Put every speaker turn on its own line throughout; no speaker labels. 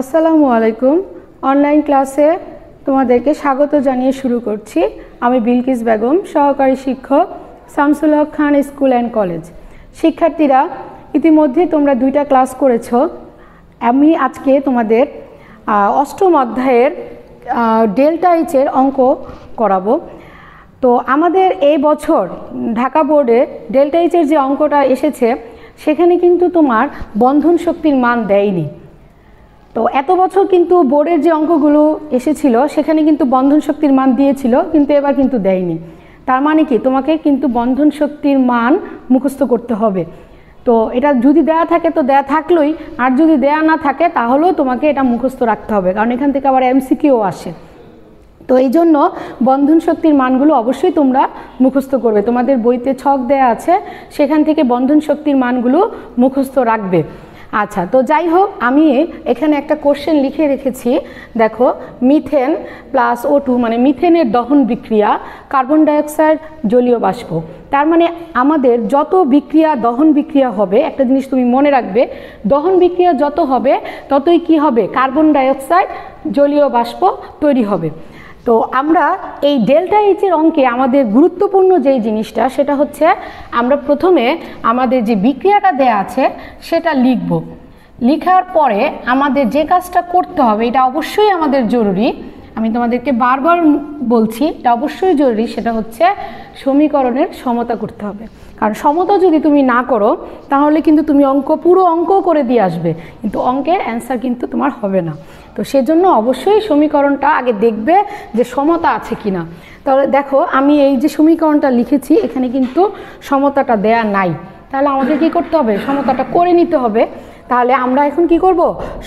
আসসালামু আলাইকুম। অনলাইন ক্লাসে তোমাদেরকে স্বাগত জানিয়ে শুরু করছি। আমি বিলকিস বেগম, সহকারী শিক্ষক, শামসুল হক খান স্কুল অ্যান্ড কলেজ। শিক্ষার্থীরা, ইতিমধ্যে তোমরা 2টা ক্লাস করেছো। আমি আজকে তোমাদের অষ্টম অধ্যায়ের ডেল্টা এইচের অঙ্ক করাবো। তো আমাদের এই বছর ঢাকা বোর্ডে ডেল্টা এইচের যে অঙ্কটা এসেছে সেখানে কিন্তু তোমার বন্ধন শক্তির মান দেয়নি। তো এত বছর কিন্তু বোর্ডের যে অঙ্কগুলো এসেছিল সেখানে কিন্তু বন্ধন শক্তির মান দিয়েছিল, কিন্তু এবার কিন্তু দেয়নি। তার মানে কি, তোমাকে কিন্তু বন্ধন শক্তির মান মুখস্থ করতে হবে। তো এটা যদি দেয়া থাকে তো দেয়া থাকলোই, আর যদি দেয়া না থাকে তাহলেও তোমাকে এটা মুখস্থ রাখতে হবে, কারণ এখান থেকে আবার এমসিকিউ আসে। তো এই জন্য বন্ধন শক্তির মানগুলো অবশ্যই তোমরা মুখস্থ করবে। তোমাদের বইতে ছক দেয়া আছে, সেখান থেকে বন্ধন শক্তির মানগুলো মুখস্থ রাখবে। আচ্ছা, তো যাই হোক, আমি এখানে একটা কোশ্চেন লিখে রেখেছি। দেখো, মিথেন প্লাস O2 মানে মিথেনের দহন বিক্রিয়া, কার্বন ডাইঅক্সাইড জলীয় বাষ্প। তার মানে আমাদের যত বিক্রিয়া দহন বিক্রিয়া হবে, একটা জিনিস তুমি মনে রাখবে, দহন বিক্রিয়া যত হবে ততই কি হবে, কার্বন ডাইঅক্সাইড জলীয় বাষ্প তৈরি হবে। তো আমরা এই ডেল্টা এইচের অঙ্কে আমাদের গুরুত্বপূর্ণ যেই জিনিসটা সেটা হচ্ছে, আমরা প্রথমে আমাদের যে বিক্রিয়াটা দেয়া আছে সেটা লিখব। লেখার পরে আমাদের যে কাজটা করতে হবে, এটা অবশ্যই আমাদের জরুরি, আমি তোমাদেরকে বারবার বলছি এটা অবশ্যই জরুরি, সেটা হচ্ছে সমীকরণের সমতা করতে হবে। কারণ সমতা যদি তুমি না করো তাহলে কিন্তু তুমি পুরো অঙ্ক করে দিয়ে আসবে, কিন্তু অঙ্কের অ্যান্সার কিন্তু তোমার হবে না। তো সেজন্য অবশ্যই সমীকরণটা আগে দেখবে যে সমতা আছে কিনা। তাহলে দেখো, আমি এই যে সমীকরণটা লিখেছি এখানে কিন্তু সমতাটা দেয়া নাই, তাহলে আমাদের কি করতে হবে, সমতাটা করে নিতে হবে। তাহলে আমরা এখন কি করব,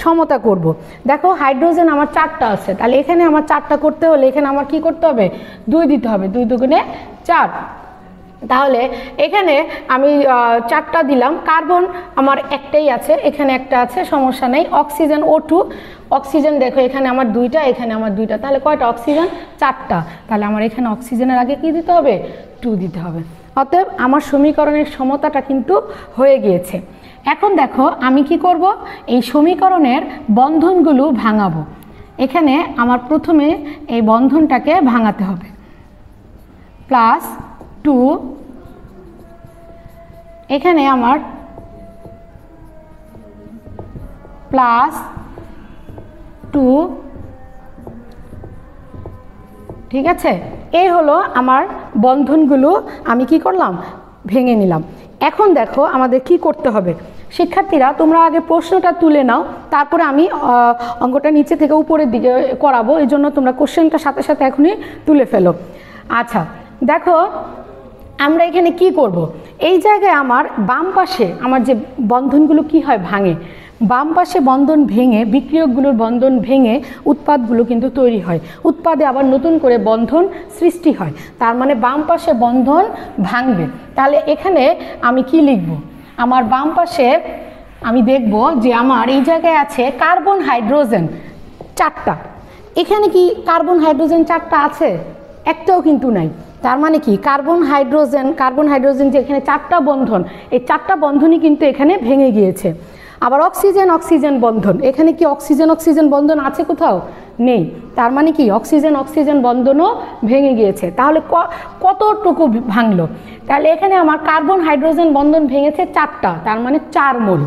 সমতা করব। দেখো, হাইড্রোজেন আমার 4টা আছে, তাহলে এখানে আমার 4টা করতে হলে এখানে আমার কি করতে হবে, 2 দিতে হবে, 2 দুগুণে 4। তাহলে এখানে আমি 4টা দিলাম। কার্বন আমার একটাই আছে, এখানে একটা আছে, সমস্যা নেই। অক্সিজেন O2, অক্সিজেন দেখো এখানে আমার 2টা, এখানে আমার 2টা, তাহলে কয়টা অক্সিজেন, 4টা। তাহলে আমার এখানে অক্সিজেনের আগে কি দিতে হবে, 2 দিতে হবে। অতএব আমার সমীকরণের সমতাটা কিন্তু হয়ে গিয়েছে। এখন দেখো আমি কি করব, এই সমীকরণের বন্ধনগুলো ভাঙাবো। এখানে আমার প্রথমে এই বন্ধনটাকে ভাঙাতে হবে। +2, এখানে আমার +2, ঠিক আছে। এই হলো আমার বন্ধনগুলো, আমি কি করলাম, ভেঙে নিলাম। এখন দেখো আমাদের কি করতে হবে। শিক্ষার্থীরা, তোমরা আগে প্রশ্নটা তুলে নাও, তারপরে আমি অঙ্কটা নিচে থেকে উপরের দিকে করাবো, এই জন্য তোমরা কোশ্চেনটা সাথে সাথে এখনই তুলে ফেলো। আচ্ছা দেখো, আমরা এখানে কি করব, এই জায়গায় আমার বাম পাশে আমার যে বন্ধনগুলো কি হয়, ভাঙে। বাম পাশে বন্ধন ভেঙে, বিক্রিয়কগুলোর বন্ধন ভেঙে উৎপাদগুলো কিন্তু তৈরি হয়, উৎপাদে আবার নতুন করে বন্ধন সৃষ্টি হয়। তার মানে বাম পাশে বন্ধন ভাঙবে। তাহলে এখানে আমি কি লিখব, আমার বাম পাশে আমি দেখব যে আমার এই জায়গায় আছে কার্বন হাইড্রোজেন 4টা। এখানে কি কার্বন হাইড্রোজেন 4টা আছে, একটাও কিন্তু নাই। তার মানে কি, কার্বন হাইড্রোজেন যে এখানে 4টা বন্ধন, এই 4টা বন্ধনই কিন্তু এখানে ভেঙে গিয়েছে। আবার অক্সিজেন বন্ধন, এখানে কি অক্সিজেন বন্ধন আছে, কোথাও নেই। তার মানে কি, অক্সিজেন বন্ধনও ভেঙে গিয়েছে। তাহলে কতটুকু ভাঙলো, তাহলে এখানে আমার কার্বন হাইড্রোজেন বন্ধন ভেঙেছে 4টা, তার মানে 4 মোল।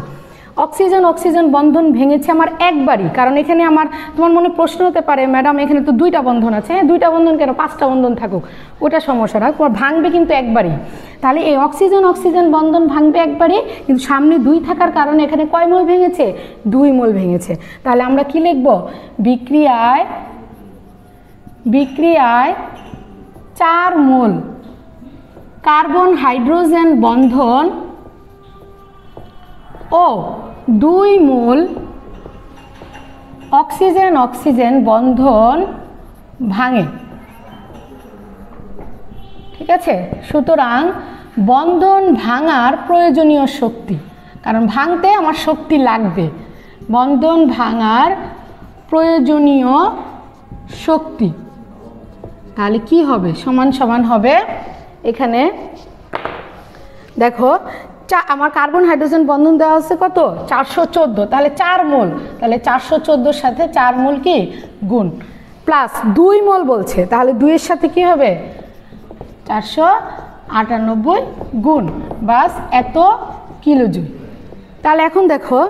অক্সিজেন বন্ধন ভেঙেছে আমার একবারই, কারণ এখানে আমার, তোমার মনে প্রশ্ন হতে পারে, ম্যাডাম এখানে তো 2টা বন্ধন আছে। হ্যাঁ, 2টা বন্ধন কেন, 5টা বন্ধন থাকুক, ওটা সমস্যা না, ভাঙবে কিন্তু একবারই। তাহলে এই অক্সিজেন বন্ধন ভাঙবে একবারই, কিন্তু সামনে 2 থাকার কারণে এখানে কয় মোল ভেঙেছে, 2 মোল ভেঙেছে। তাহলে আমরা কি লিখব, বিক্রিয়ায় 4 মোল কার্বন হাইড্রোজেন বন্ধন ও 2 মোল অক্সিজেন বন্ধন ভাঙে, ঠিক আছে। সুতরাং বন্ধন ভাঙার প্রয়োজনীয় শক্তি, কারণ ভাঙতে আমার শক্তি লাগবে, বন্ধন ভাঙার প্রয়োজনীয় শক্তি, তাহলে কি হবে, সমান সমান হবে। এখানে দেখো আমার কার্বন হাইড্রোজেন বন্ধন দেওয়া আছে কত 414, তাহলে 4 মোল, তাহলে 414 সাথে 4 মোল কি গুণ, প্লাস 2 মোল বলছে, তাহলে 2 এর সাথে কি হবে 498 গুণ, বাস এত কিলোজুল। তাহলে এখন দেখো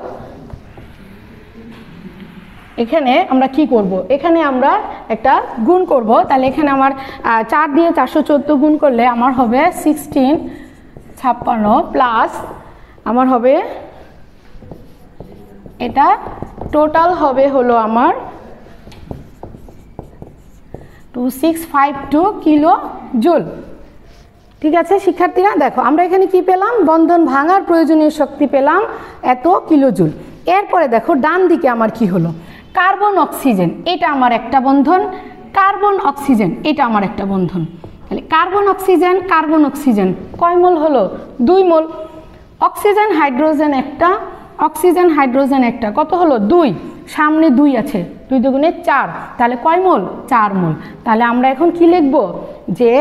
এখানে আমরা কি করব, এখানে আমরা একটা গুণ করব, তাহলে এখানে আমার 4 দিয়ে 414 গুণ করলে আমার হবে 1656 প্লাস আমার হবে এটা টোটাল হবে হলো আমার 2652 কিলো জুল। ঠিক আছে শিক্ষার্থীরা, দেখো আমরা এখানে কি পেলাম, বন্ধন ভাঙার প্রয়োজনীয় শক্তি পেলাম এত কিলোজুল। এরপরে দেখো ডান দিকে আমার কি হলো, কার্বন অক্সিজেন, এটা আমার একটা বন্ধন, কার্বন অক্সিজেন এটা আমার একটা বন্ধন, তাহলে কার্বন অক্সিজেন কয় মোল হলো 2 মোল, অক্সিজেন হাইড্রোজেন একটা, অক্সিজেন হাইড্রোজেন একটা, কত হলো 2, সামনে 2 আছে, 2 দুগুণে 4, তাহলে কয় মোল 4 মোল। তাহলে আমরা এখন কি লিখব যে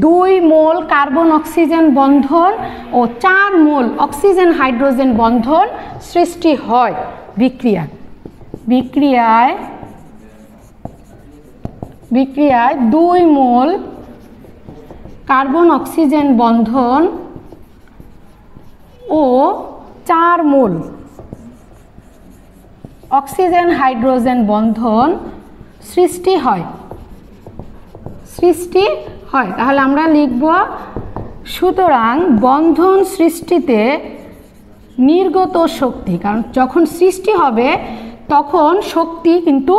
2 মোল কার্বন অক্সিজেন বন্ধন ও 4 মোল অক্সিজেন হাইড্রোজেন বন্ধন সৃষ্টি হয় বিক্রিয়ায় 2 মোল কার্বন অক্সিজেন বন্ধন ও 4 মোল অক্সিজেন হাইড্রোজেন বন্ধন সৃষ্টি হয়। তাহলে আমরা লিখব সুতরাং বন্ধন সৃষ্টিতে নির্গত শক্তি, কারণ যখন সৃষ্টি হবে তখন শক্তি কিন্তু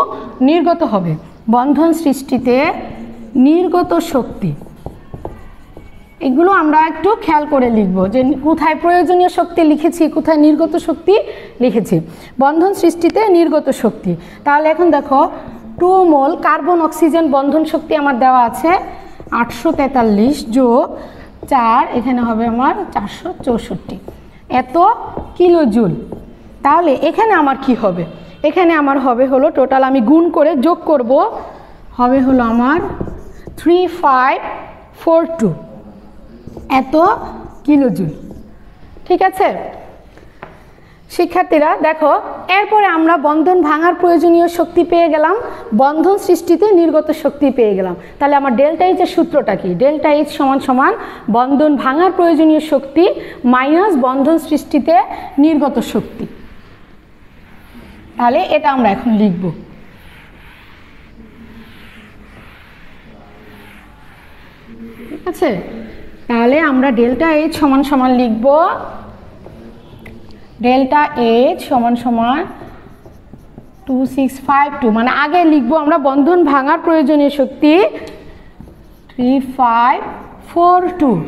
নির্গত হবে, বন্ধন সৃষ্টিতে নির্গত শক্তি, এগুলো আমরা একটু খেয়াল করে লিখব যে কোথায় প্রয়োজনীয় শক্তি লিখেছি, কোথায় নির্গত শক্তি লিখেছি। বন্ধন সৃষ্টিতে নির্গত শক্তি, তাহলে এখন দেখো 2 মোল কার্বন অক্সিজেন বন্ধন শক্তি আমার দেওয়া আছে 843 যোগ 4, এখানে হবে আমার 464 এত কিলোজুল। তাহলে এখানে আমার কি হবে, এখানে আমার হবে হলো টোটাল আমি গুণ করে যোগ করব, হবে হলো আমার 3542 এত কিলোজুল। ঠিক আছে শিক্ষার্থীরা, দেখো এরপরে আমরা বন্ধন ভাঙার প্রয়োজনীয় শক্তি পেয়ে গেলাম, বন্ধন সৃষ্টিতে নির্গত শক্তি পেয়ে গেলাম। তাহলে আমার ডেল্টা এইচ এর সূত্রটা কি, ডেল্টা এইচ সমান বন্ধন ভাঙার প্রয়োজনীয় শক্তি মাইনাস বন্ধন সৃষ্টিতে নির্গত শক্তি। তাহলে এটা আমরা এখন লিখব। ঠিক আছে, তাহলে আমরা ডেল্টা এইচ সমান লিখব, ডেল্টা এইচ সমান 2652, মানে আগে লিখবো আমরা বন্ধন ভাঙার প্রয়োজনীয় শক্তি 3542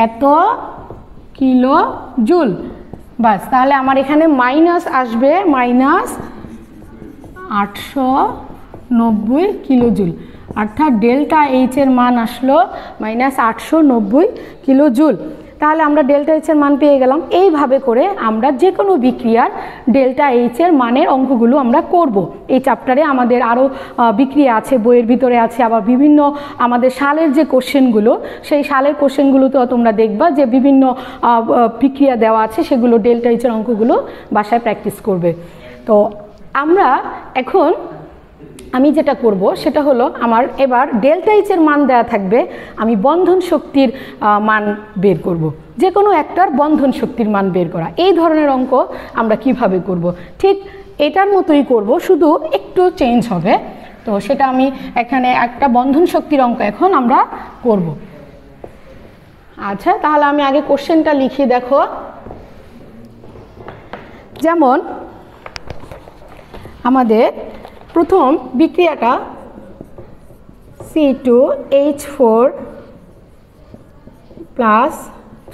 এত কিলো জুল, বাস। তাহলে আমার এখানে মাইনাস আসবে -890 কিলো জুল, অর্থাৎ ডেল্টা এইচ এর মান আসলো -890 কিলো জুল। তাহলে আমরা ডেল্টা এইচ এর মান পেয়ে গেলাম। এইভাবে করে আমরা যে কোনো বিক্রিয়ার ডেল্টা এইচ এর মানের অঙ্কগুলো আমরা করব। এই চ্যাপ্টারে আমাদের আরও বিক্রিয়া আছে, বইয়ের ভিতরে আছে, আবার বিভিন্ন আমাদের সালের যে কোশ্চেনগুলো, সেই সালের কোশ্চেনগুলোতেও তোমরা দেখবা যে বিভিন্ন বিক্রিয়া দেওয়া আছে, সেগুলো ডেল্টা এইচ এর অঙ্কগুলো বাসায় প্র্যাকটিস করবে। তো আমরা এখন আমি যেটা করব সেটা হলো আমার এবার ডেল্টা এইচ এর মান দেওয়া থাকবে, আমি বন্ধন শক্তির মান বের করব, যে কোনো একটার বন্ধন শক্তির মান বের করা। এই ধরনের অঙ্ক আমরা কিভাবে করব, ঠিক এটার মতোই করব, শুধু একটু চেঞ্জ হবে। তো সেটা আমি এখানে একটা বন্ধন শক্তির অঙ্ক এখন আমরা করব। আচ্ছা, তাহলে আমি আগে কোশ্চেনটা লিখি। দেখো, যেমন আমাদের প্রথম বিক্রিয়াটা C2H4 plus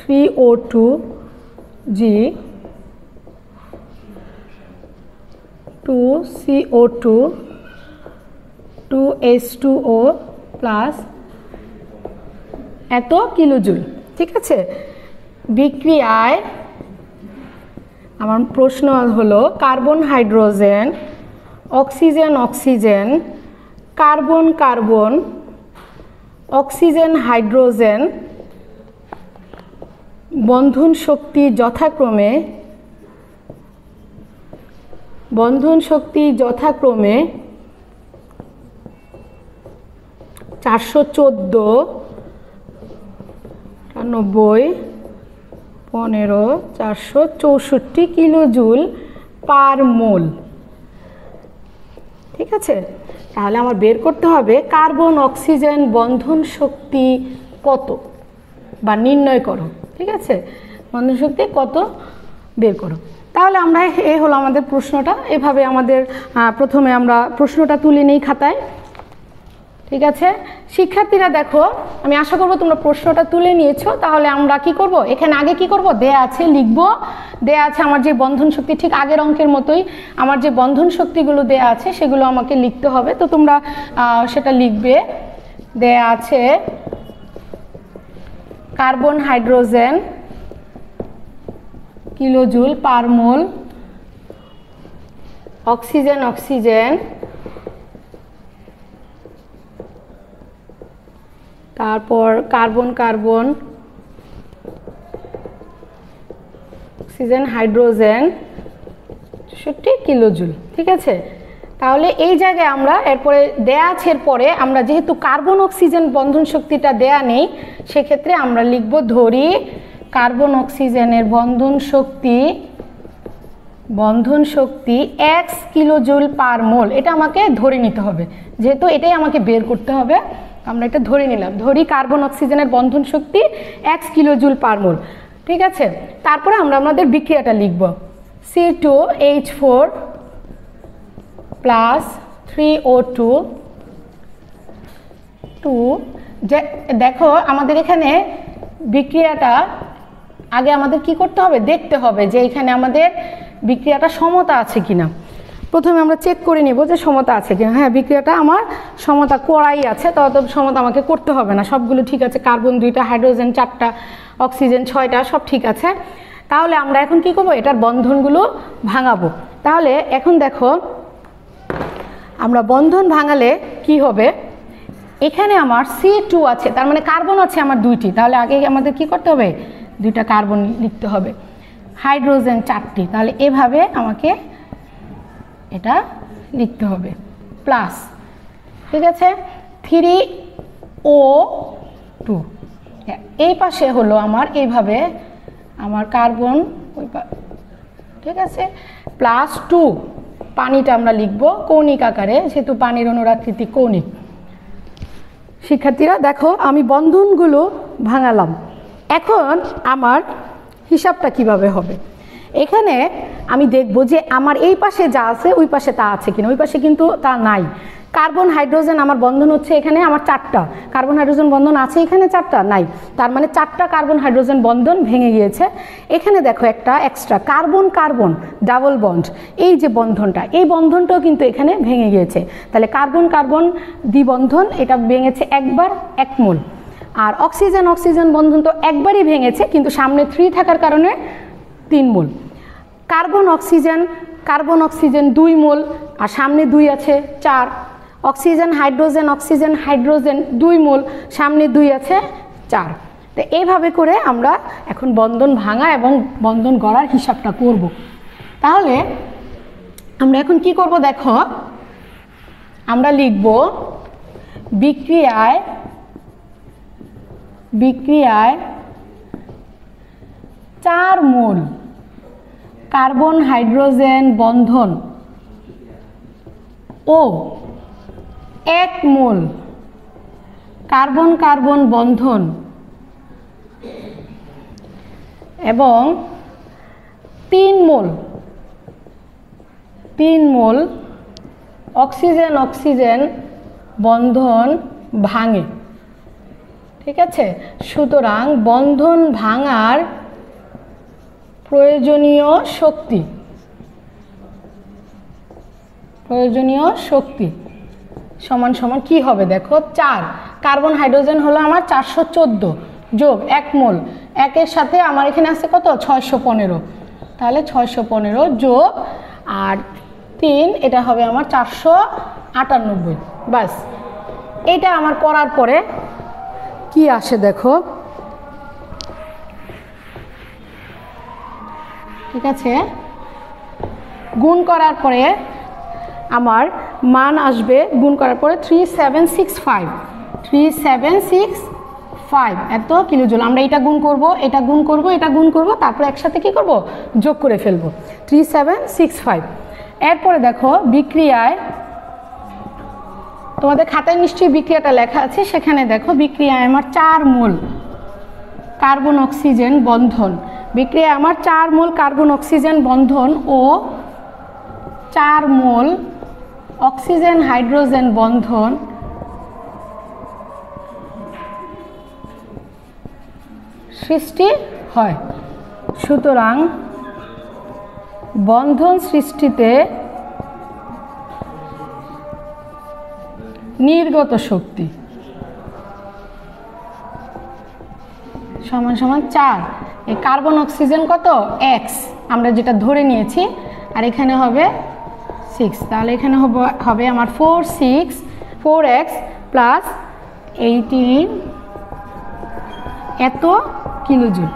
3O2G 2CO2 2H2O plus এত কিলোজুল। ঠিক আছে, বিক্রিয়ায় আমার প্রশ্ন হলো carbon hydrogen, oxygen oxygen, carbon carbon, oxygen hydrogen বন্ধন শক্তি যথাক্রমে 414, 90, 15, 464 কিলোজুল পার মোল। ঠিক আছে, তাহলে আমার বের করতে হবে কার্বন অক্সিজেন বন্ধন শক্তি কত, বা নির্ণয় করো। ঠিক আছে, বন্ধন শক্তি কত বের করো। তাহলে আমরা এই হলো আমাদের প্রশ্নটা। এভাবে আমাদের প্রথমে আমরা প্রশ্নটা তুলে নেই খাতায়। ঠিক আছে শিক্ষার্থীরা, দেখো আমি আশা করব তোমরা প্রশ্নটা তুলে নিয়েছো। তাহলে আমরা কি করব, এখানে আগে কি করব, দেয়া আছে লিখব। দেয়া আছে আমার যে বন্ধন শক্তি, ঠিক আগের অঙ্কের মতোই আমার যে বন্ধন শক্তিগুলো দেয়া আছে সেগুলো আমাকে লিখতে হবে। তো তোমরা সেটা লিখবে। দেয়া আছে কার্বন হাইড্রোজেন কিলোজুল পার মোল, অক্সিজেন, তারপর কার্বন, অক্সিজেন, হাইড্রোজেন 60 কিলোজুল। ঠিক আছে, তাহলে এই জায়গায় আমরা এরপরে দেয়া আছে, এরপরে আমরা যেহেতু কার্বন অক্সিজেন বন্ধন শক্তিটা দেয়া নেই, সেক্ষেত্রে আমরা লিখব ধরি কার্বন অক্সিজেনের বন্ধন শক্তি x কিলোজুল পার মোল। এটা আমাকে ধরে নিতে হবে, যেহেতু এটাই আমাকে বের করতে হবে। আমরা এটা ধরে নিলাম, ধরি কার্বন অক্সিজেনের বন্ধন শক্তি x কিলোজুল পার মোল। ঠিক আছে, তারপরে আমরা আমাদের বিক্রিয়াটা লিখব। C2H4 প্লাস 3O2 যে দেখো আমাদের এখানে বিক্রিয়াটা আগে আমাদের কি করতে হবে, দেখতে হবে যে এখানে আমাদের বিক্রিয়াটা সমতা আছে কিনা। প্রথমে আমরা চেক করে নিব যে সমতা আছে কিনা। হ্যাঁ, বিক্রিয়াটা আমার সমতা করাই আছে, তত সমতা আমাকে করতে হবে না, সবগুলো ঠিক আছে। কার্বন 2টা, হাইড্রোজেন 4টা, অক্সিজেন 6টা, সব ঠিক আছে। তাহলে আমরা এখন কি করব, এটার বন্ধনগুলো ভাঙাবো। তাহলে এখন দেখো আমরা বন্ধন ভাঙালে কি হবে, এখানে আমার C2 আছে, তার মানে কার্বন আছে আমার 2টি। তাহলে আগে আমাদের কি করতে হবে, 2টা কার্বন লিখতে হবে। হাইড্রোজেন 4টি, তাহলে এভাবে আমাকে এটা লিখতে হবে প্লাস। ঠিক আছে, 3O2 এই পাশে হলো আমার এইভাবে আমার কার্বন, ঠিক আছে, প্লাস 2 পানিটা আমরা লিখব কৌণিক আকারে, যেহেতু পানির অনুরাকৃতি কৌণিক। শিক্ষার্থীরা দেখো আমি বন্ধনগুলো ভাঙালাম। এখন আমার হিসাবটা কিভাবে হবে, এখানে আমি দেখব যে আমার এই পাশে যা আছে ওই পাশে তা আছে কিনা। ওই পাশে কিন্তু তা নাই। কার্বন হাইড্রোজেন আমার বন্ধন হচ্ছে এখানে আমার 4টা কার্বন হাইড্রোজেন বন্ধন আছে, এখানে 4টা নাই, তার মানে 4টা কার্বন হাইড্রোজেন বন্ধন ভেঙে গিয়েছে। এখানে দেখো একটা এক্সট্রা কার্বন ডাবল বন্ড, এই যে বন্ধনটা, এই বন্ধনটাও কিন্তু এখানে ভেঙে গিয়েছে। তাহলে কার্বন দ্বিবন্ধন এটা ভেঙেছে একবার, 1 মোল। আর অক্সিজেন বন্ধন তো একবারই ভেঙেছে, কিন্তু সামনে 3 থাকার কারণে 3 মোল। কার্বন অক্সিজেন 2 মোল, আর সামনে 2 আছে 4। অক্সিজেন হাইড্রোজেন 2 মোল, সামনে 2 আছে 4। তো এইভাবে করে আমরা এখন বন্ধন ভাঙা এবং বন্ধন গড়ার হিসাবটা করব। তাহলে আমরা এখন কি করব, দেখো আমরা লিখব বিক্রিয়ায় 4 মোল কার্বন হাইড্রোজেন বন্ধন ও 1 মোল কার্বন বন্ধন এবং 3 মোল অক্সিজেন বন্ধন ভাঙে। ঠিক আছে, সুতরাং বন্ধন ভাঙার প্রয়োজনীয় শক্তি সমান সমান কি হবে, দেখো 4 কার্বন হাইড্রোজেন হলো আমার 414 যোগ 1 মোল, 1-এর সাথে আমার এখানে আছে কত 615, তাহলে 615 যোগ আর 3 এটা হবে আমার 498। বাস, এটা আমার করার পরে কি আসে দেখো, ঠিক আছে, গুণ করার পরে আমার মান আসবে, গুণ করার পরে 3765 এত কিলোজুল। আমরা এটা গুণ করব, এটা গুণ করব, এটা গুণ করব, তারপরে একসাথে কি করব, যোগ করে ফেলবো 3765। এরপরে দেখো বিক্রিয়ায়, তোমাদের খাতায় নিশ্চয়ই বিক্রিয়াটা লেখা আছে, সেখানে দেখো বিক্রিয়ায় আমার 4 মোল কার্বন অক্সিজেন বন্ধন, বিক্রিয়ায় আমার 4 মোল কার্বন অক্সিজেন বন্ধন ও 4 মোল অক্সিজেন হাইড্রোজেন বন্ধন সৃষ্টি হয়। সুতরাং বন্ধন সৃষ্টিতে নির্গত শক্তি সমান সমান 4, এই কার্বন অক্সিজেন কত x আমরা যেটা ধরে নিয়েছি, আর এখানে হবে 6, তাহলে এখানে হবে আমার 4x প্লাস 18 এত কিলোজুল।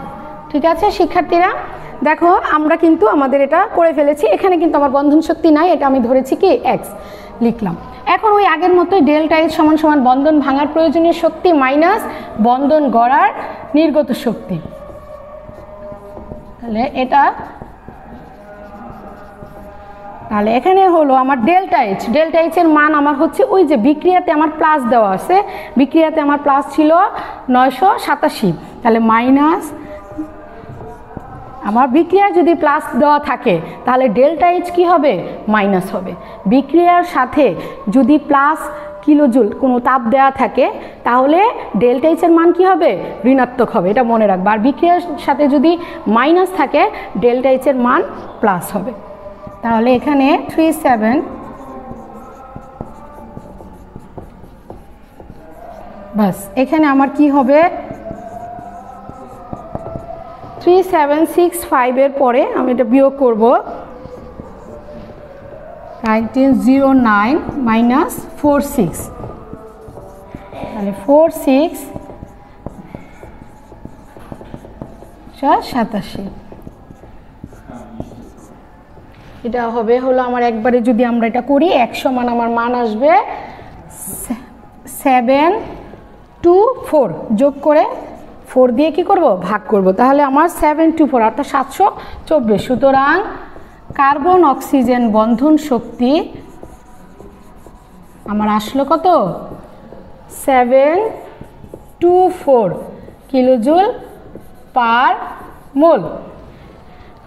ঠিক আছে শিক্ষার্থীরা, দেখো আমরা কিন্তু আমাদের এটা করে ফেলেছি, এখানে কিন্তু আমার বন্ধন শক্তি নাই, এটা আমি ধরেছি কি x লিখলাম। এখন ওই আগের মতোই ডেল্টা H সমান সমান বন্ধন ভাঙার প্রয়োজনীয় শক্তি মাইনাস বন্ধন গড়ার নির্গত শক্তি। তাহলে এখানে হলো আমার ডেল্টা H এর মান আমার হচ্ছে ওই যে বিক্রিয়াতে আমার প্লাস দেওয়া আছে, বিক্রিয়াতে আমার প্লাস ছিল 987, তাহলে মাইনাস, আমার বিক্রিয়া যদি প্লাস দেওয়া থাকে তাহলে ডেল্টা H কি হবে, মাইনাস হবে। বিক্রিয়ার সাথে যদি প্লাস কিলোজুল কোনো তাপ দেওয়া থাকে তাহলে ডেল্টা H এর মান কি হবে, ঋণাত্মক হবে, এটা মনে রাখবা। আর বিক্রিয়ার সাথে যদি মাইনাস থাকে ডেল্টা H এর মান প্লাস হবে। তাহলে এখানে 37 বাস, এখানে আমার কি হবে 3765 এর পরে আমি এটা বিয়োগ করব, 1909 মাইনাস 46, তাহলে 46 87, এটা হবে হলো আমার একবারে যদি আমরা এটা করি 1 সমান আমার মান আসবে 724, যোগ করে 4 দিয়ে কি করব, ভাগ করব, তাহলে আমার 724 অর্থাৎ 724। সুতরাং কার্বন অক্সিজেন বন্ধন শক্তি আমার আসলো কত, 724 কিলোজুল পার মোল।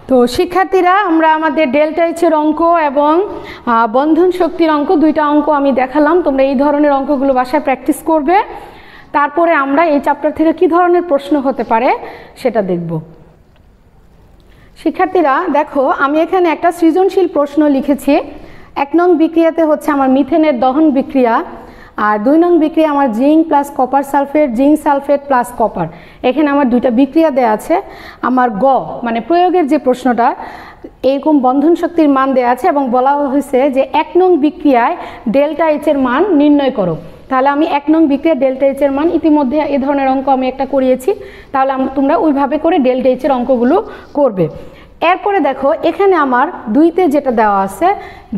তো শিক্ষার্থীরা আমরা আমাদের ডেল্টা H এর অঙ্ক এবং বন্ধন শক্তির অঙ্ক, দুইটা অঙ্ক আমি দেখালাম, তোমরা এই ধরনের অঙ্কগুলো বাসায় প্র্যাকটিস করবে। তারপরে আমরা এই চ্যাপ্টার থেকে কি ধরনের প্রশ্ন হতে পারে সেটা দেখব। শিক্ষার্থীরা দেখো আমি এখানে একটা সৃজনশীল প্রশ্ন লিখেছি। 1 নং বিক্রিয়াতে হচ্ছে আমার মিথেনের দহন বিক্রিয়া, আর 2 নং বিক্রিয়া আমার zinc plus copper sulphate, zinc sulphate plus copper. এখানে আমার দুইটা বিক্রিয়া দেওয়া আছে। আমার গ মানে প্রয়োগের যে প্রশ্নটা, এরকম বন্ধন শক্তির মান দেওয়া আছে এবং বলা হয়েছে যে 1 নং বিক্রিয়ায় ডেল্টা H এর মান নির্ণয় করো। তাহলে আমি 1 নং বিক্রিয়া ডেল্টা H এর মান, ইতিমধ্যে এই ধরনের অঙ্ক আমি একটা করিয়েছি, তাহলে তোমরা ওইভাবে করে ডেল্টা H এর অঙ্কগুলো করবে। এরপরে দেখো এখানে আমার 2তে যেটা দেওয়া আছে,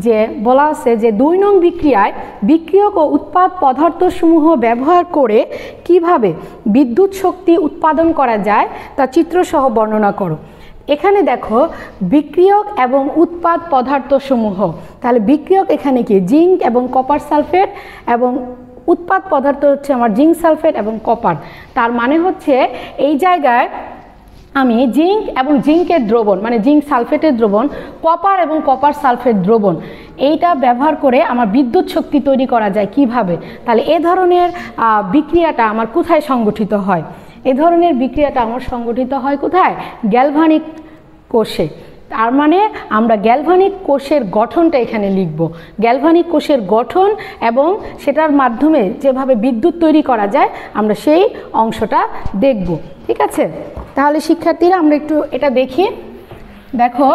যে বলা আছে যে 2 নং বিক্রিয়ায় বিক্রিয়ক ও উৎপাদ পদার্থসমূহ ব্যবহার করে কিভাবে বিদ্যুৎ শক্তি উৎপাদন করা যায় তা চিত্রসহ বর্ণনা করো। এখানে দেখো বিক্রিয়ক এবং উৎপাদ পদার্থসমূহ, তাহলে বিক্রিয়ক এখানে কি জিঙ্ক এবং কপার সালফেট, এবং উৎপাদ পদার্থ হচ্ছে আমার জিঙ্ক সালফেট এবং কপার। তার মানে হচ্ছে এই জায়গায় আমি জিঙ্ক এবং জিঙ্কের দ্রবণ মানে জিঙ্ক সালফেটের দ্রবণ, কপার এবং কপার সালফেট দ্রবণ, এইটা ব্যবহার করে আমার বিদ্যুৎ শক্তি তৈরি করা যায় কিভাবে। তাহলে এ ধরনের বিক্রিয়াটা আমার কোথায় সংগঠিত হয়, এ ধরনের বিক্রিয়াটা আমার সংগঠিত হয় কোথায়, গ্যালভানিক কোষে। তার মানে আমরা গ্যালভানিক কোষের গঠনটা এখানে লিখব, গ্যালভানিক কোষের গঠন এবং সেটার মাধ্যমে যেভাবে বিদ্যুৎ তৈরি করা যায় আমরা সেই অংশটা দেখব। ঠিক আছে, তাহলে শিক্ষার্থীরা আমরা একটু এটা দেখি। দেখো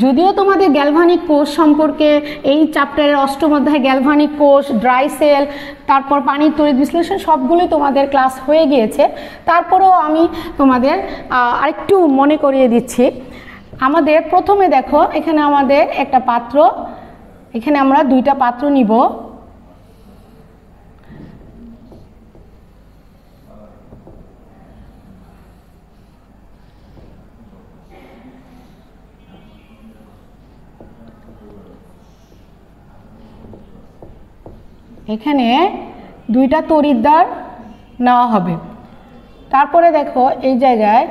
যদিও তোমাদের গ্যালভানিক কোষ সম্পর্কে এই চ্যাপ্টারের অষ্টম অধ্যায় গ্যালভানিক কোষ, ড্রাই সেল, তারপর পানির তড়িৎ বিশ্লেষণ সবগুলোই তোমাদের ক্লাস হয়ে গিয়েছে, তারপরেও আমি তোমাদের আরেকটু মনে করিয়ে দিচ্ছি। আমাদের প্রথমে দেখো এখানে আমাদের একটা পাত্র, এখানে আমরা দুইটা পাত্র নিব। এখানে দুইটা তড়িৎদ্বার নেওয়া হবে। তারপরে দেখো এই জায়গায়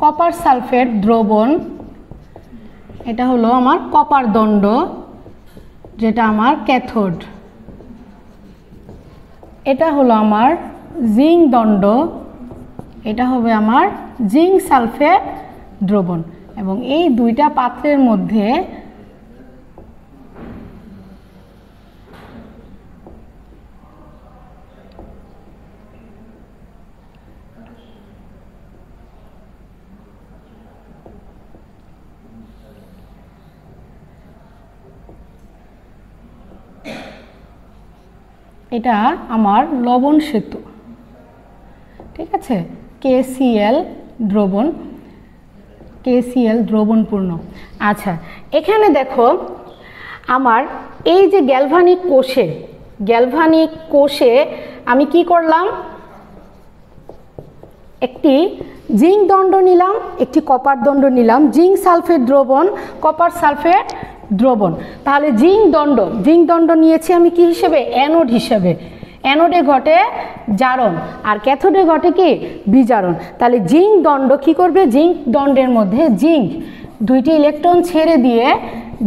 কপার সালফেট দ্রবণ, এটা হলো আমার কপার দণ্ড, যেটা আমার ক্যাথোড। এটা হলো আমার জিঙ্ক দণ্ড, এটা হবে আমার জিঙ্ক সালফেট দ্রবণ। এবং এই দুইটা পাত্রের মধ্যে এটা আমার লবণ সেতু, ঠিক আছে, KCl দ্রবণ, KCl দ্রবণপূর্ণ। আচ্ছা, এখানে দেখো আমার এই যে গ্যালভানিক কোষে আমি কি করলাম, একটি জিঙ্ক দণ্ড নিলাম, একটি কপার দণ্ড নিলাম, জিঙ্ক সালফেট দ্রবণ, কপার সালফেট দ্রবণ। তাহলে জিঙ্ক দণ্ড নিয়েছি আমি কি হিসেবে, অ্যানোড হিসেবে। অ্যানোডে ঘটে জারণ আর ক্যাথোডে ঘটে কি, বিজারণ। তাহলে জিঙ্ক দণ্ড কি করবে, জিঙ্ক দণ্ডের মধ্যে জিঙ্ক দুইটি ইলেকট্রন ছেড়ে দিয়ে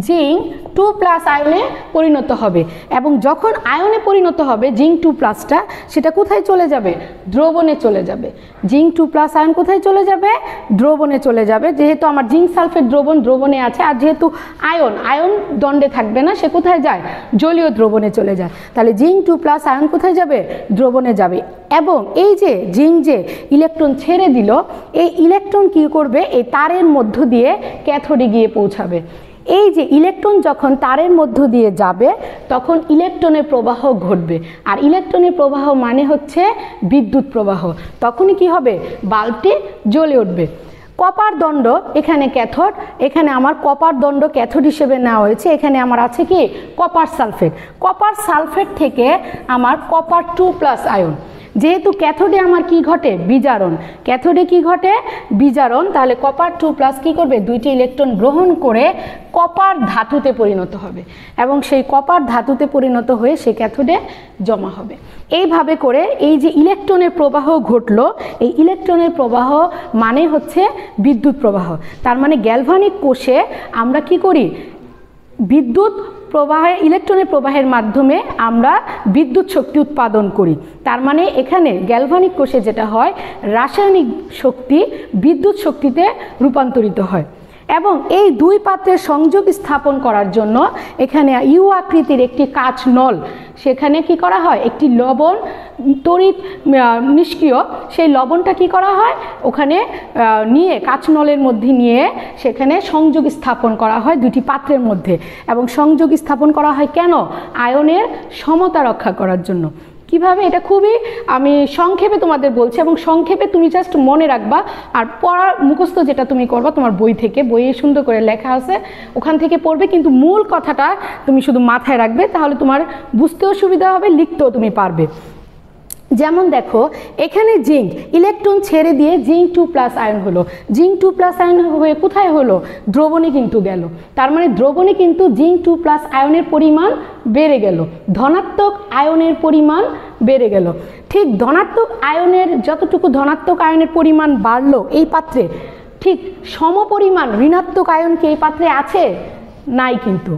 জিঙ্ক 2+ আয়নে পরিণত হবে। এবং যখন আয়নে পরিণত হবে জিঙ্ক 2+টা, সেটা কোথায় চলে যাবে, দ্রবণে চলে যাবে। জিঙ্ক 2+ আয়ন কোথায় চলে যাবে, দ্রবণে চলে যাবে। যেহেতু আমার জিঙ্ক সালফেট দ্রবণে আছে, আর যেহেতু আয়ন দণ্ডে থাকবে না, সে কোথায় যায়, জলীয় দ্রবণে চলে যায়। তাহলে জিঙ্ক 2+ আয়ন কোথায় যাবে, দ্রবণে যাবে। এবং এই যে জিঙ্ক যে ইলেকট্রন ছেড়ে দিল, এই ইলেকট্রন কি করবে, এই তারের মধ্য দিয়ে ক্যাথোডে গিয়ে পৌঁছাবে। এই যে ইলেকট্রন যখন তারের মধ্য দিয়ে যাবে তখন ইলেকট্রনের প্রবাহ ঘটবে, আর ইলেকট্রনের প্রবাহ মানে হচ্ছে বিদ্যুৎ প্রবাহ। তখনই কি হবে, বাল্বটি জ্বলে উঠবে। কপার দণ্ড এখানে ক্যাথোড, এখানে আমার কপার দণ্ড ক্যাথোড হিসেবে নেওয়া হয়েছে। এখানে আমার আছে কি, কপার সালফেট থেকে আমার কপার 2+ আয়ন। যেহেতু ক্যাথোডে আমার কি ঘটে, বিজারণ, তাহলে কপার 2+ কি করবে, দুইটি ইলেকট্রন গ্রহণ করে কপার ধাতুতে পরিণত হবে, এবং সেই কপার ধাতুতে পরিণত হয়ে সে ক্যাথোডে জমা হবে। এইভাবে করে এই যে ইলেকট্রনের প্রবাহ ঘটলো, এই ইলেকট্রনের প্রবাহ মানে হচ্ছে বিদ্যুৎ প্রবাহ। তার মানে গ্যালভানিক কোষে আমরা কি করি, বিদ্যুৎ প্রবাহে, ইলেকট্রনের প্রবাহের মাধ্যমে আমরা বিদ্যুৎ শক্তি উৎপাদন করি। তার মানে এখানে গ্যালভানিক কোষে যেটা হয়, রাসায়নিক শক্তি বিদ্যুৎ শক্তিতে রূপান্তরিত হয়। এবং এই দুই পাত্রের সংযোগ স্থাপন করার জন্য এখানে ইউ আকৃতির একটি কাচ নল, সেখানে কি করা হয়, একটি লবণ তড়িৎ নিষ্ক্রিয়, সেই লবণটা কি করা হয়, ওখানে নিয়ে কাচ নলের মধ্যে নিয়ে সেখানে সংযোগ স্থাপন করা হয় দুটি পাত্রের মধ্যে। এবং সংযোগ স্থাপন করা হয় কেন, আয়নের সমতা রক্ষা করার জন্য। কিভাবে, এটা খুবই আমি সংক্ষেপে তোমাদের বলছি, এবং সংক্ষেপে তুমি জাস্ট মনে রাখবা। আর পড়ার মুখস্থ যেটা তুমি করবা তোমার বই থেকে, বইয়ে সুন্দর করে লেখা আছে, ওখান থেকে পড়বে, কিন্তু মূল কথাটা তুমি শুধু মাথায় রাখবে, তাহলে তোমার বুঝতেও সুবিধা হবে, লিখতেও তুমি পারবে। যেমন দেখো এখানে জিঙ্ক ইলেকট্রন ছেড়ে দিয়ে জিঙ্ক 2+ আয়ন হলো, জিঙ্ক 2+ আয়ন হয়ে কোথায় হলো, দ্রবণে কিন্তু গেল। তার মানে দ্রবণে কিন্তু জিঙ্ক 2+ আয়নের পরিমাণ বেড়ে গেল, ধনাত্মক আয়নের পরিমাণ বেড়ে গেল। ঠিক ধনাত্মক আয়নের যতটুকু ধনাত্মক আয়নের পরিমাণ বাড়লো এই পাত্রে, ঠিক সমপরিমাণ ঋণাত্মক আয়ন কি এই পাত্রে আছে, নাই। কিন্তু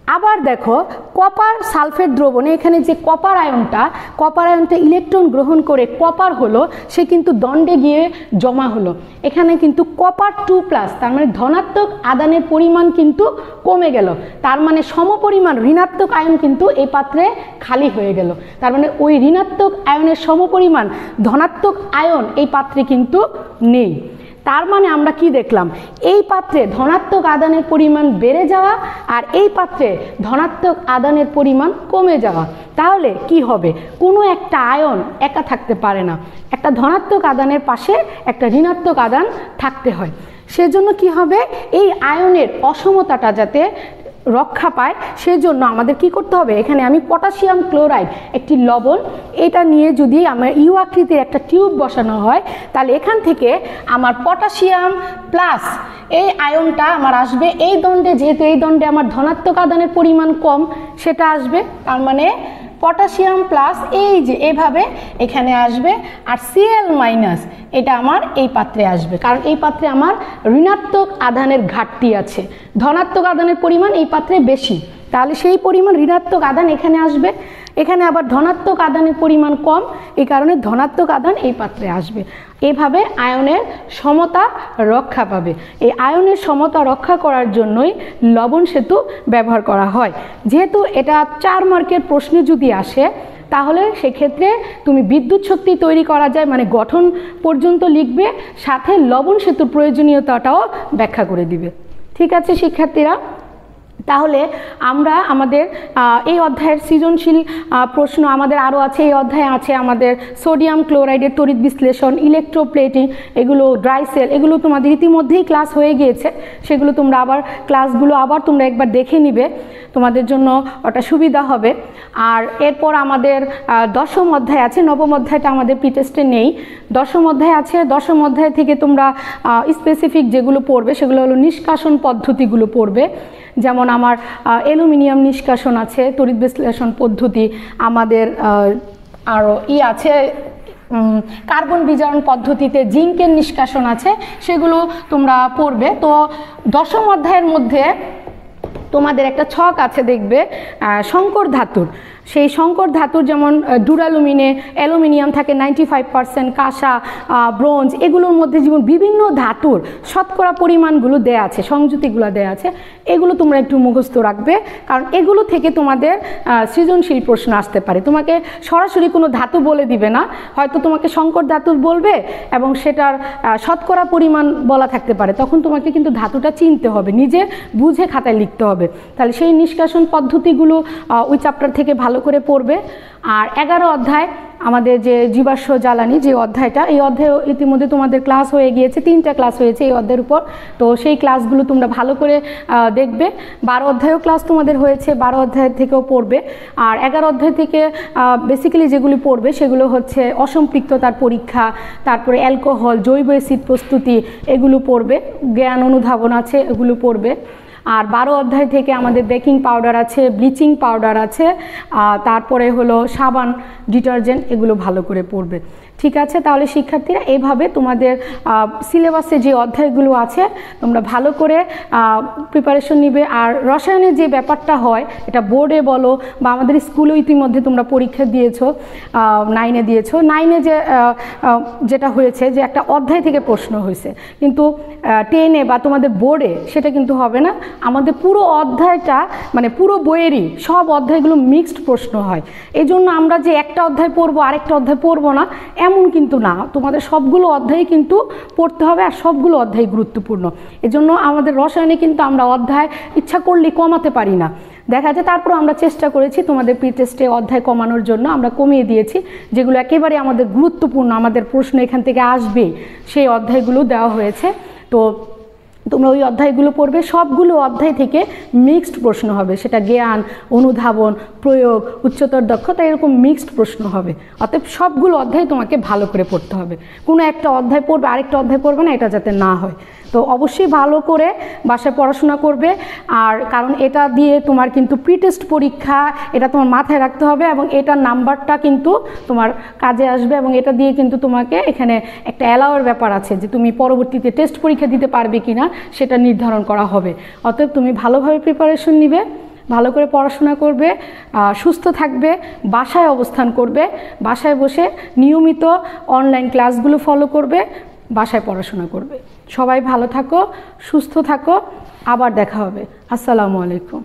আবার দেখো কপার সালফেট দ্রবণে এখানে যে কপার আয়নটা ইলেকট্রন গ্রহণ করে কপার হলো, সে কিন্তু দণ্ডে গিয়ে জমা হলো। এখানে কিন্তু কপার 2+, তার মানে ধনাত্মক আদানের পরিমাণ কিন্তু কমে গেল, তার মানে সমপরিমাণ ঋণাত্মক আয়ন কিন্তু এই পাত্রে খালি হয়ে গেল। তার মানে ওই ঋণাত্মক আয়নের সমপরিমাণ ধনাত্মক আয়ন এই পাত্রে কিন্তু নেই। তার মানে আমরা কি দেখলাম, এই পাত্রে ধনাত্মক আদানের পরিমাণ বেড়ে যাওয়া আর এই পাত্রে ধনাত্মক আদানের পরিমাণ কমে যাওয়া। তাহলে কি হবে, কোনো একটা আয়ন একা থাকতে পারে না, একটা ধনাত্মক আদানের পাশে একটা ঋণাত্মক আদান থাকতে হয়। সেজন্য কি হবে, এই আয়নের অসমতাটা যাতে রক্ষা পায় সেজন্য আমাদের কি করতে হবে, এখানে আমি পটাশিয়াম ক্লোরাইড একটি লবণ, এটা নিয়ে যদি আমার ইউ আকৃতির একটা টিউব বসানো হয় তাহলে এখান থেকে আমার পটাশিয়াম প্লাস এই আয়নটা আমার আসবে এই দণ্ডে, যেহেতু এই দণ্ডে আমার ধনাত্মক আদানের পরিমাণ কম সেটা আসবে, তার মানে পটাশিয়াম প্লাস এই যে এভাবে এখানে আসবে, আর Cl- এটা আমার এই পাত্রে আসবে, কারণ এই পাত্রে আমার ঋণাত্মক আধানের ঘাটতি আছে, ধনাত্মক আদানের পরিমাণ এই পাত্রে বেশি, তাহলে সেই পরিমাণ ঋণাত্মক আদান এখানে আসবে। এখানে আবার ধনাত্মক আদানের পরিমাণ কম, এই কারণে ধনাত্মক আদান এই পাত্রে আসবে। এভাবে আয়নের সমতা রক্ষা পাবে। এই আয়নের সমতা রক্ষা করার জন্যই লবণ সেতু ব্যবহার করা হয়। যেহেতু এটা 4 মার্কের প্রশ্নে যদি আসে তাহলে সেক্ষেত্রে তুমি বিদ্যুৎ শক্তি তৈরি করা যায় মানে গঠন পর্যন্ত লিখবে, সাথে লবণ সেতুর প্রয়োজনীয়তাটাও ব্যাখ্যা করে দিবে। ঠিক আছে শিক্ষার্থীরা, তাহলে আমরা আমাদের এই অধ্যায়ের সৃজনশীল প্রশ্ন আমাদের আরও আছে। এই অধ্যায়ে আছে আমাদের সোডিয়াম ক্লোরাইডের তড়িৎ বিশ্লেষণ, ইলেকট্রোপ্লেটিং, এগুলো ড্রাই সেল, এগুলো তোমাদের ইতিমধ্যেই ক্লাস হয়ে গিয়েছে, সেগুলো তোমরা আবার ক্লাসগুলো আবার তোমরা একবার দেখে নিবে, তোমাদের জন্য ওটা সুবিধা হবে। আর এরপর আমাদের 10ম অধ্যায় আছে, 9ম অধ্যায়টা আমাদের প্রিটেস্টে নেই। 10ম অধ্যায় আছে, 10ম অধ্যায় থেকে তোমরা স্পেসিফিক যেগুলো পড়বে সেগুলো হলো নিষ্কাশন পদ্ধতিগুলো পড়বে, যেমন আমার অ্যালুমিনিয়াম নিষ্কাশন আছে, তড়িৎ বিশ্লেষণ পদ্ধতি, আমাদের আরও আছে কার্বন বিজারণ পদ্ধতিতে জিঙ্কের নিষ্কাশন আছে, সেগুলো তোমরা পড়বে। তো 10ম অধ্যায়ের মধ্যে তোমাদের একটা ছক আছে দেখবে সংকর ধাতুর, সেই সংকর ধাতুর যেমন ডুরালুমিনে অ্যালুমিনিয়াম থাকে 95%, কাঁসা, ব্রোঞ্জ, এগুলোর মধ্যে যেমন বিভিন্ন ধাতুর শতকরা পরিমাণগুলো দেয়া আছে, সংযুতিগুলো দেয়া আছে, এগুলো তোমরা একটু মুখস্থ রাখবে, কারণ এগুলো থেকে তোমাদের সৃজনশীল প্রশ্ন আসতে পারে। তোমাকে সরাসরি কোনো ধাতু বলে দিবে না, হয়তো তোমাকে সংকর ধাতু বলবে এবং সেটার শতকরা পরিমাণ বলা থাকতে পারে, তখন তোমাকে কিন্তু ধাতুটা চিনতে হবে, নিজে বুঝে খাতায় লিখতে হবে। তাহলে সেই নিষ্কাশন পদ্ধতিগুলো ওই চ্যাপ্টার থেকে ভালো করে পড়বে। আর 11 অধ্যায় আমাদের যে জীবাশ্ম জ্বালানি যে অধ্যায়টা, এই অধ্যায়ে ইতিমধ্যে তোমাদের ক্লাস হয়ে গিয়েছে, 3টা ক্লাস হয়েছে এই অধ্যায়ের উপর, তো সেই ক্লাসগুলো তোমরা ভালো করে দেখবে। 12 অধ্যায়ও ক্লাস তোমাদের হয়েছে, 12 অধ্যায় থেকেও পড়বে। আর 11 অধ্যায় থেকে বেসিক্যালি যেগুলি পড়বে সেগুলো হচ্ছে অসম্পৃক্ততার পরীক্ষা, তারপরে অ্যালকোহল, জৈব অ্যাসিড প্রস্তুতি, এগুলো পড়বে, জ্ঞান অনুধাবন আছে, এগুলো পড়বে। আর 12 অধ্যায় থেকে আমাদের বেকিং পাউডার আছে, ব্লিচিং পাউডার আছে, তারপরে হলো সাবান, ডিটারজেন্ট, এগুলো ভালো করে পড়বে। ঠিক আছে, তাহলে শিক্ষার্থীরা এইভাবে তোমাদের সিলেবাসে যে অধ্যায়গুলো আছে তোমরা ভালো করে প্রিপারেশন নিবে। আর রসায়নের যে ব্যাপারটা হয় এটা বোর্ডে বলো বা আমাদের স্কুলেও ইতিমধ্যে তোমরা পরীক্ষা দিয়েছো, 9-এ দিয়েছো, 9-এ যেটা হয়েছে যে একটা অধ্যায় থেকে প্রশ্ন হয়েছে, কিন্তু 10-এ বা তোমাদের বোর্ডে সেটা কিন্তু হবে না, আমাদের পুরো অধ্যায়টা মানে পুরো বইয়েরই সব অধ্যায়গুলো মিক্সড প্রশ্ন হয়। এই জন্য আমরা যে একটা অধ্যায় পড়বো আরেকটা অধ্যায় পড়বো না এমন কিন্তু না, তোমাদের সবগুলো অধ্যায় কিন্তু পড়তে হবে, আর সবগুলো অধ্যায় গুরুত্বপূর্ণ। এজন্য আমাদের রসায়নে কিন্তু আমরা অধ্যায় ইচ্ছা করলে কমাতে পারি না, দেখা যায়। তারপর আমরা চেষ্টা করেছি তোমাদের প্রি টেস্টে অধ্যায় কমানোর জন্য, আমরা কমিয়ে দিয়েছি, যেগুলো একেবারে আমাদের গুরুত্বপূর্ণ, আমাদের প্রশ্ন এখান থেকে আসবে, সেই অধ্যায়গুলো দেওয়া হয়েছে। তো তোমরা ওই অধ্যায়গুলো পড়বে, সবগুলো অধ্যায় থেকে মিক্সড প্রশ্ন হবে, সেটা জ্ঞান, অনুধাবন, প্রয়োগ, উচ্চতর দক্ষতা, এরকম মিক্সড প্রশ্ন হবে। অতএব সবগুলো অধ্যায় তোমাকে ভালো করে পড়তে হবে, কোনো একটা অধ্যায় পড়বে আরেকটা অধ্যায় পড়বে না, এটা যাতে না হয়। তো অবশ্যই ভালো করে বাসায় পড়াশোনা করবে, আর কারণ এটা দিয়ে তোমার কিন্তু প্রি টেস্ট পরীক্ষা, এটা তোমার মাথায় রাখতে হবে, এবং এটার নাম্বারটা কিন্তু তোমার কাজে আসবে, এবং এটা দিয়ে কিন্তু তোমাকে এখানে একটা অ্যালাওয়ার ব্যাপার আছে যে তুমি পরবর্তীতে টেস্ট পরীক্ষা দিতে পারবে কিনা সেটা নির্ধারণ করা হবে। অতএব তুমি ভালোভাবে প্রিপারেশন নিবে, ভালো করে পড়াশোনা করবে, সুস্থ থাকবে, বাসায় অবস্থান করবে, বাসায় বসে নিয়মিত অনলাইন ক্লাসগুলো ফলো করবে, বাসায় পড়াশোনা করবে। সবাই ভালো থাকো, সুস্থ থাকো, আবার দেখা হবে। আসসালামু আলাইকুম।